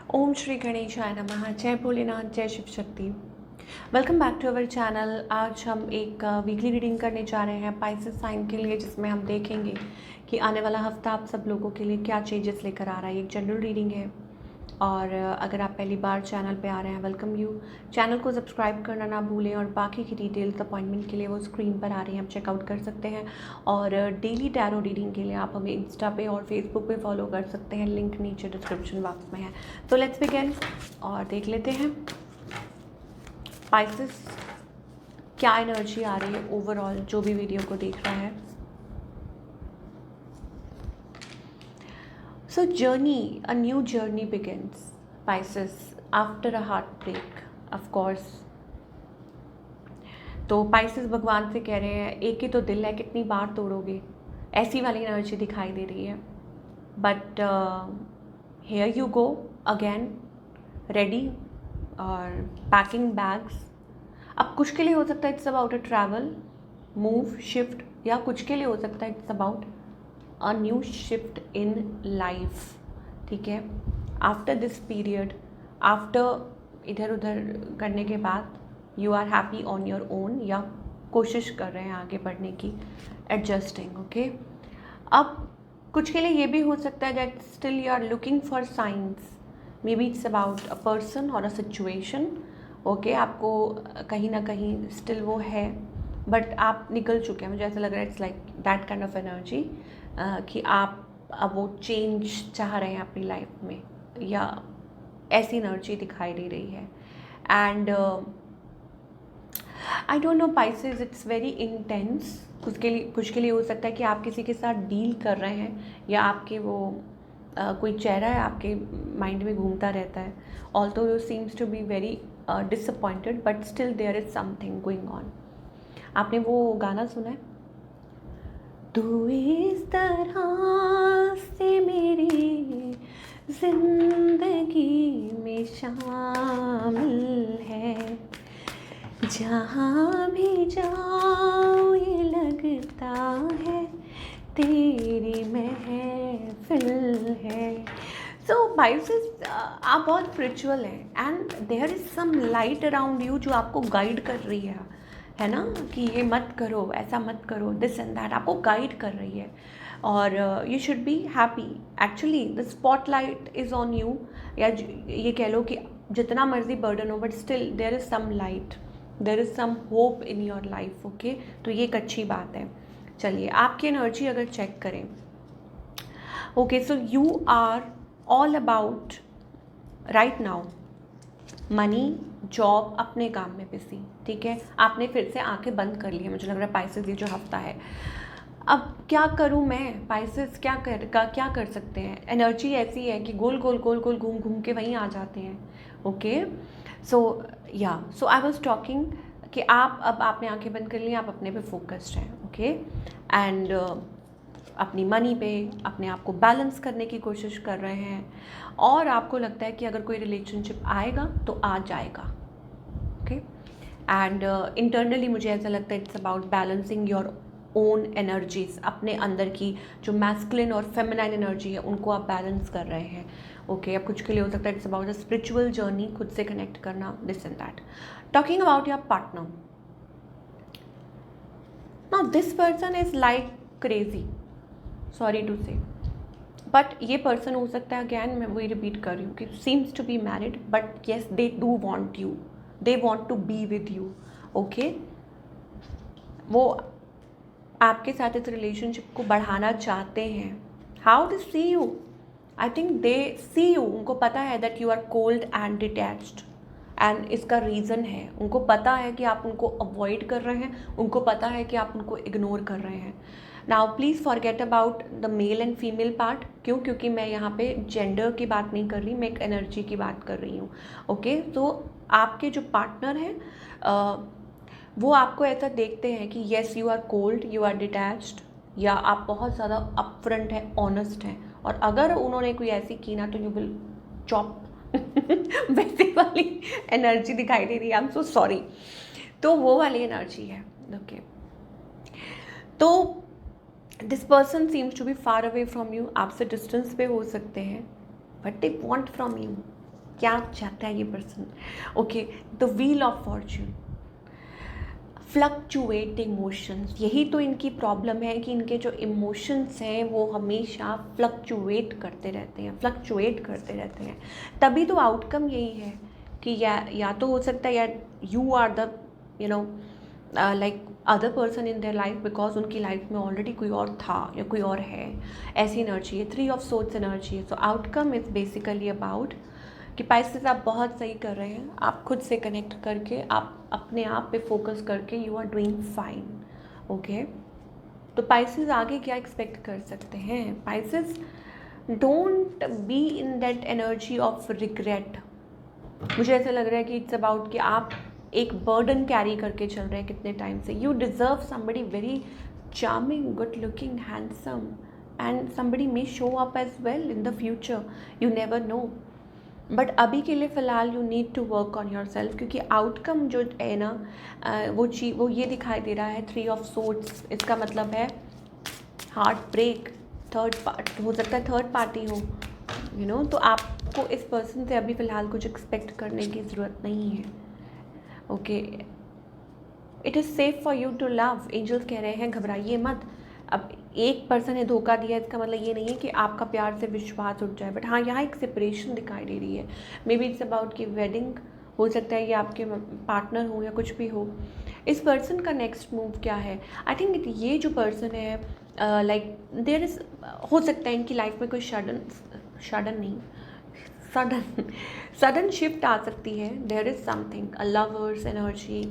ओम श्री गणेशाय नमः। जय भोलेनाथ, जय Shiv Shakti. Welcome back to our channel. आज हम एक वीकली रीडिंग करने जा रहे हैं पाइसेस साइन के लिए, जिसमें हम देखेंगे कि आने वाला हफ्ता आप सब लोगों के लिए क्या चेंजेस लेकर आ रहा है। एक जनरल रीडिंग है और अगर आप पहली बार चैनल पे आ रहे हैं, वेलकम यू। चैनल को सब्सक्राइब करना ना भूलें और बाकी की डिटेल्स अपॉइंटमेंट के लिए वो स्क्रीन पर आ रही हैं, आप चेकआउट कर सकते हैं। और डेली टैरो रीडिंग के लिए आप हमें इंस्टा पे और फेसबुक पे फॉलो कर सकते हैं, लिंक नीचे डिस्क्रिप्शन बॉक्स में है। तो लेट्स बिगिन और देख लेते हैं पाइसेस क्या एनर्जी आ रही है ओवरऑल जो भी वीडियो को देख रहा है। So journey, a new journey begins, Pisces, after a heartbreak, of course. तो पाइसेस भगवान से कह रहे हैं एक ही तो दिल है, कितनी बार तोड़ोगे, ऐसी वाली एनर्जी दिखाई दे रही है। But here you go again, ready और पैकिंग बैग्स। अब कुछ के लिए हो सकता है it's about a travel, move, shift, या कुछ के लिए हो सकता है it's about a new shift in life. ठीक है, आफ्टर दिस पीरियड, आफ्टर इधर उधर करने के बाद you are happy on your own, या कोशिश कर रहे हैं आगे बढ़ने की, एडजस्टिंग। ओके, अब कुछ के लिए ये भी हो सकता है that still you are looking for science, maybe it's about a person और अ सिचुएशन। ओके, आपको कहीं ना कहीं स्टिल वो है, बट आप निकल चुके हैं। मुझे ऐसा लग रहा है it's like that kind of energy कि आप अब वो चेंज चाह रहे हैं अपनी लाइफ में, या ऐसी एनर्जी दिखाई दे रही है। And I don't know Pisces, it's very intense. कुछ के लिए हो सकता है कि आप किसी के साथ डील कर रहे हैं, या आपके वो कोई चेहरा है आपके माइंड में घूमता रहता है। Although you seems to be very disappointed, but still there is something going on. आपने वो गाना सुना है, तू इस तरह से मेरी जिंदगी में शामिल है, जहाँ भी जाओ ये लगता है तेरी महफिल है। सो पाइसेस, आप बहुत स्पिरिचुअल हैं and there is some light around you जो आपको गाइड कर रही है ना, कि ये मत करो, ऐसा मत करो, दिस एंड दैट आपको गाइड कर रही है। और you should be happy. Actually the spotlight is on you, या ये कह लो कि जितना मर्जी बर्डन हो, but still there is some light, there is some hope in your life. Okay, तो ये एक अच्छी बात है। चलिए आपकी एनर्जी अगर चेक करें, okay, so you are all about right now money, job, अपने काम में बिजी। ठीक है, आपने फिर से आंखें बंद कर ली है, मुझे लग रहा है पाइसेस ये जो हफ्ता है। अब क्या करूं मैं, पाइसेस क्या कर सकते हैं। एनर्जी ऐसी है कि गोल गोल गोल गोल घूम घूम के वहीं आ जाते हैं। Okay, so I was talking कि आप, अब आपने आंखें बंद कर ली, आप अपने पे फोकस्ड हैं। ओके, एंड अपनी मनी पे अपने आप को बैलेंस करने की कोशिश कर रहे हैं, और आपको लगता है कि अगर कोई रिलेशनशिप आएगा तो आ जाएगा। ओके, एंड इंटरनली मुझे ऐसा लगता है it's about balancing your own energies, अपने अंदर की जो मैस्कुलिन और फेमिनाइन एनर्जी है उनको आप बैलेंस कर रहे हैं। ओके, अब कुछ के लिए हो सकता है it's about a spiritual journey, खुद से कनेक्ट करना, this and that. Talking about your partner, now this person is like crazy, sorry to say, but ये पर्सन हो सकता है, अगैन मैं वही रिपीट कर रही हूँ कि seems to be married, but yes they do want you, they want to be with you. Okay, वो आपके साथ इस रिलेशनशिप को बढ़ाना चाहते हैं। How they see you, I think they see you, उनको पता है that you are cold and detached, and इसका रीज़न है, उनको पता है कि आप उनको अवॉइड कर रहे हैं, उनको पता है कि आप उनको इग्नोर कर रहे हैं। Now please forget about the male and female part. क्यों? क्योंकि मैं यहाँ पे जेंडर की बात नहीं कर रही, मैं एक एनर्जी की बात कर रही हूँ। ओके, तो आपके जो पार्टनर हैं वो आपको ऐसा देखते हैं कि yes you are cold, you are detached, या आप बहुत ज़्यादा अपफ्रंट हैं, ऑनेस्ट हैं, और अगर उन्होंने कोई ऐसी की ना तो यू विल चॉप वैसी वाली एनर्जी दिखाई दे रही है, आई एम सो सॉरी। तो वो वाली एनर्जी है। ओके, तो this person seems to be far away from you, आपसे डिस्टेंस पे हो सकते हैं, but they want from you. क्या चाहता है ये person? Okay, the wheel of fortune, fluctuate emotions, यही तो इनकी प्रॉब्लम है कि इनके जो इमोशंस हैं वो हमेशा फ्लक्चुएट करते रहते हैं, फ्लक्चुएट करते रहते हैं। तभी तो आउटकम यही है कि या तो हो सकता है या you are the you know like other person in their life, because उनकी लाइफ में ऑलरेडी कोई और था या कोई और है, ऐसी एनर्जी है, 3 ऑफ सोर्ट्स एनर्जी है। सो आउटकम इज़ बेसिकली अबाउट कि पाइसेस आप बहुत सही कर रहे हैं, आप खुद से कनेक्ट करके, आप अपने आप पे फोकस करके you are doing fine. Okay, तो पाइसेस आगे क्या एक्सपेक्ट कर सकते हैं? Pisces don't be in that energy of regret. मुझे ऐसा लग रहा है कि इट्स अबाउट कि आप एक बर्डन कैरी करके चल रहे हैं कितने टाइम से। You deserve somebody very charming, good looking, handsome, and somebody may show up as well in the future, you never know. But अभी के लिए फ़िलहाल you need to work on yourself, क्योंकि आउटकम जो है ना वो ये दिखाई दे रहा है 3 ऑफ सोर्ट्स। इसका मतलब है हार्ट ब्रेक, थर्ड पार्ट हो सकता है, थर्ड पार्टी हो यू नो। तो आपको इस पर्सन से अभी फ़िलहाल कुछ एक्सपेक्ट करने की ज़रूरत नहीं है। Okay, it is safe for you to love. Angels कह रहे हैं घबराइए मत। अब एक पर्सन ने धोखा दिया, इसका मतलब ये नहीं है कि आपका प्यार से विश्वास उठ जाए, बट हाँ यहाँ एक सेपरेशन दिखाई दे रही है। मे बी इट्स अबाउट कि वेडिंग हो सकता है, ये आपके पार्टनर हो या कुछ भी हो। इस पर्सन का नेक्स्ट मूव क्या है? आई थिंक ये जो पर्सन है लाइक देयर इज़, हो सकता है इनकी लाइफ में कोई सडन शिफ्ट आ सकती है। There is something, a lovers energy,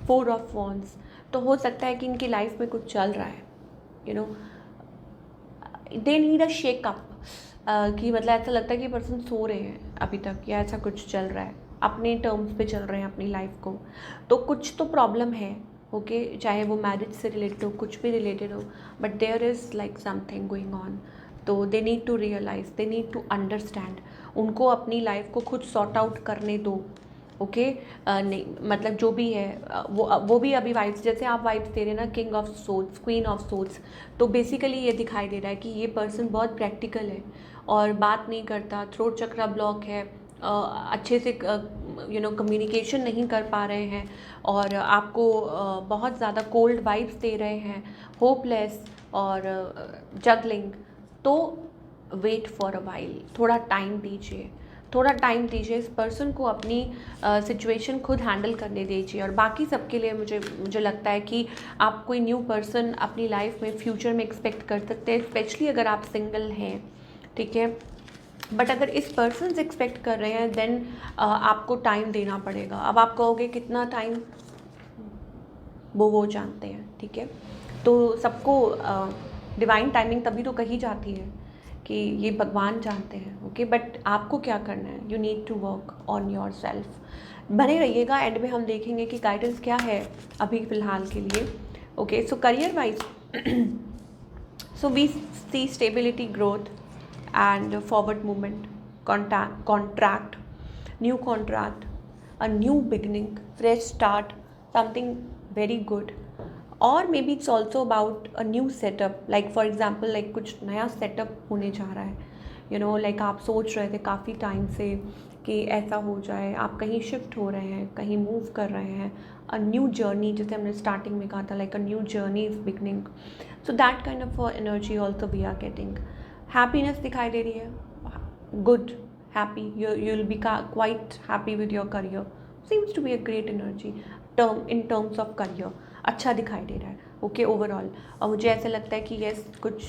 4 of wands. तो हो सकता है कि इनकी लाइफ में कुछ चल रहा है, you know, they need a shake up, कि मतलब ऐसा लगता है कि पर्सन सो रहे हैं अभी तक, या ऐसा कुछ चल रहा है, अपने टर्म्स पे चल रहे हैं अपनी लाइफ को। तो कुछ तो प्रॉब्लम है, ओके, चाहे वो मैरिज से रिलेटेड हो, कुछ भी रिलेटेड हो, but there is like something going on. तो they need to realise, they need to understand, उनको अपनी लाइफ को खुद सॉर्ट आउट करने दो। ओके, नहीं मतलब जो भी है वो भी अभी वाइब्स, जैसे आप वाइब्स दे रहे हैं ना, king of sorts, queen of sorts, तो बेसिकली ये दिखाई दे रहा है कि ये पर्सन बहुत प्रैक्टिकल है और बात नहीं करता, थ्रोट चक्रा ब्लॉक है, अच्छे से यू नो कम्युनिकेशन नहीं कर पा रहे हैं, और आपको बहुत ज़्यादा कोल्ड वाइब्स दे रहे हैं, होपलेस और जगलिंग। तो वेट फॉर अ वाइल, थोड़ा टाइम दीजिए, थोड़ा टाइम दीजिए इस पर्सन को, अपनी सिचुएशन खुद हैंडल करने दीजिए। और बाकी सबके लिए मुझे लगता है कि आप कोई न्यू पर्सन अपनी लाइफ में फ्यूचर में एक्सपेक्ट कर सकते हैं, स्पेशली अगर आप सिंगल हैं, ठीक है। बट अगर इस पर्सन से एक्सपेक्ट कर रहे हैं देन आपको टाइम देना पड़ेगा। अब आप कहोगे कितना टाइम, वो जानते हैं, ठीक है। तो सबको डिवाइन टाइमिंग तभी तो कही जाती है कि ये भगवान जानते हैं, ओके। बट आपको क्या करना है? You need to work on yourself. बने रहिएगा, एंड में हम देखेंगे कि गाइडेंस क्या है अभी फ़िलहाल के लिए। Okay, so career wise so we see stability, growth and forward movement, contract, new contract, a new beginning, fresh start, something very good. और maybe it's also about a new setup, like for example like कुछ नया setup होने जा रहा है, you know, like आप सोच रहे थे काफ़ी टाइम से कि ऐसा हो जाए, आप कहीं शिफ्ट हो रहे हैं, कहीं मूव कर रहे हैं, अ न्यू जर्नी, जैसे हमने स्टार्टिंग में कहा था, like a new journey is beginning. So that kind of energy also we are getting. Happiness दिखाई दे रही है, good, happy, you will be quite happy with your career, seems to be a great energy in terms of career, अच्छा दिखाई दे रहा है, okay, overall. और मुझे ऐसा लगता है कि यस, कुछ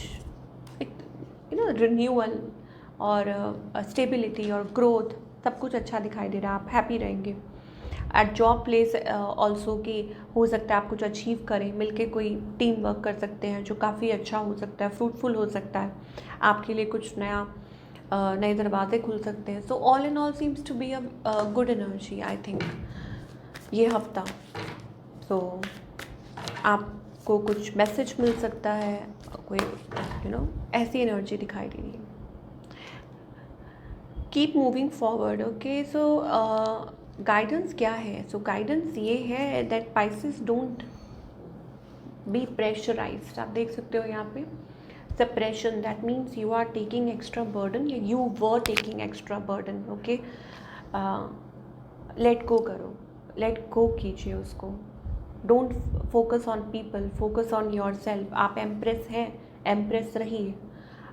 यू नो रिन्यूअल और स्टेबिलिटी और ग्रोथ, सब कुछ अच्छा दिखाई दे रहा है, आप हैप्पी रहेंगे। एट जॉब प्लेस ऑल्सो कि हो सकता है आप कुछ अचीव करें, मिलके कोई टीम वर्क कर सकते हैं जो काफ़ी अच्छा हो सकता है, फ्रूटफुल हो सकता है, आपके लिए कुछ नया नए दरवाजे खुल सकते हैं। So all in all seems to be a good energy I think ये हफ्ता। सो आपको कुछ मैसेज मिल सकता है, कोई यू नो ऐसी एनर्जी दिखाई दे रही है। Keep moving forward, okay. So guidance क्या है? सो गाइडेंस ये है that Pisces don't be pressurised. आप देख सकते हो यहाँ पे separation, that means you are taking extra burden, या you were taking extra burden, okay. Let go करो, लेट गो कीजिए उसको। Don't focus on people, focus on yourself. आप एम्प्रेस हैं, एम्प्रेस रहिए।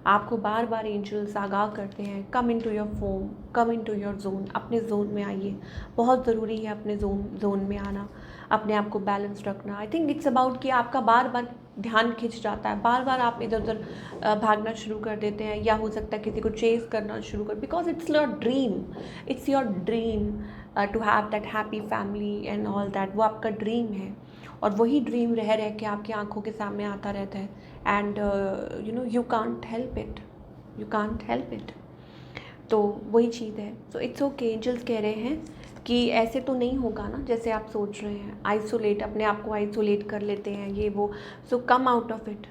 आपको बार बार एंजल्स आगाह करते हैं, कम into your form, come into your zone, अपने जोन में आइए। बहुत ज़रूरी है अपने जोन में आना, अपने आप को बैलेंस रखना। आई थिंक इट्स अबाउट कि आपका बार बार ध्यान खिंच जाता है, बार बार आप इधर उधर भागना शुरू कर देते हैं, या हो सकता है किसी को चेज करना शुरू कर, because it's your dream, it's your dream to have that happy family and all that. वो आपका ड्रीम है, और वही ड्रीम रह रह के आपकी आंखों के सामने आता रहता है। And you know you can't help it, you can't help it. तो वही चीज़ है। So it's okay. एंजल्स कह रहे हैं कि ऐसे तो नहीं होगा ना जैसे आप सोच रहे हैं, आइसोलेट, अपने आप को आइसोलेट कर लेते हैं ये वो। So come out of it,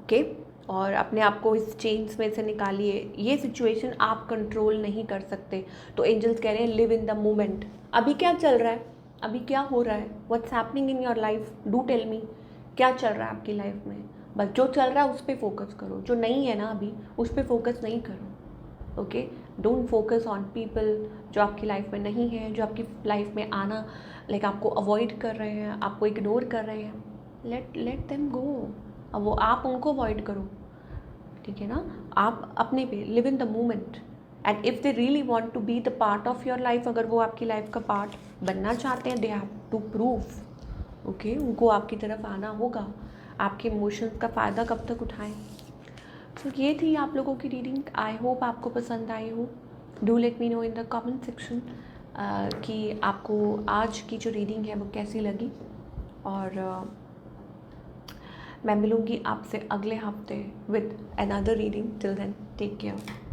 okay. और अपने आप को इस चेन्स में से निकालिए। ये सिचुएशन आप कंट्रोल नहीं कर सकते, तो एंजल्स कह रहे हैं लिव इन द मोमेंट। अभी क्या चल रहा है, अभी क्या हो रहा है, what's happening in your life, do tell me. क्या चल रहा है आपकी लाइफ में? बस जो चल रहा है उस पर फोकस करो, जो नहीं है ना अभी उस पर फोकस नहीं करो, okay. Don't focus on people जो आपकी लाइफ में नहीं है, जो आपकी लाइफ में आना लाइक आपको अवॉइड कर रहे हैं, आपको इग्नोर कर रहे हैं। Let them go. अब वो आप उनको अवॉइड करो, ठीक है ना। आप अपने पे live in the moment. And if they really want to be the part of your life, अगर वो आपकी लाइफ का पार्ट बनना चाहते हैं, they have to prove, okay. उनको आपकी तरफ आना होगा। आपके इमोशंस का फ़ायदा कब तक उठाएं। तो ये थी आप लोगों की रीडिंग। आई होप आपको पसंद आई हो। Do let me know in the comment section कि आपको आज की जो रीडिंग है वो कैसी लगी। और मैं मिलूँगी आपसे अगले हफ्ते with another reading. Till then take care.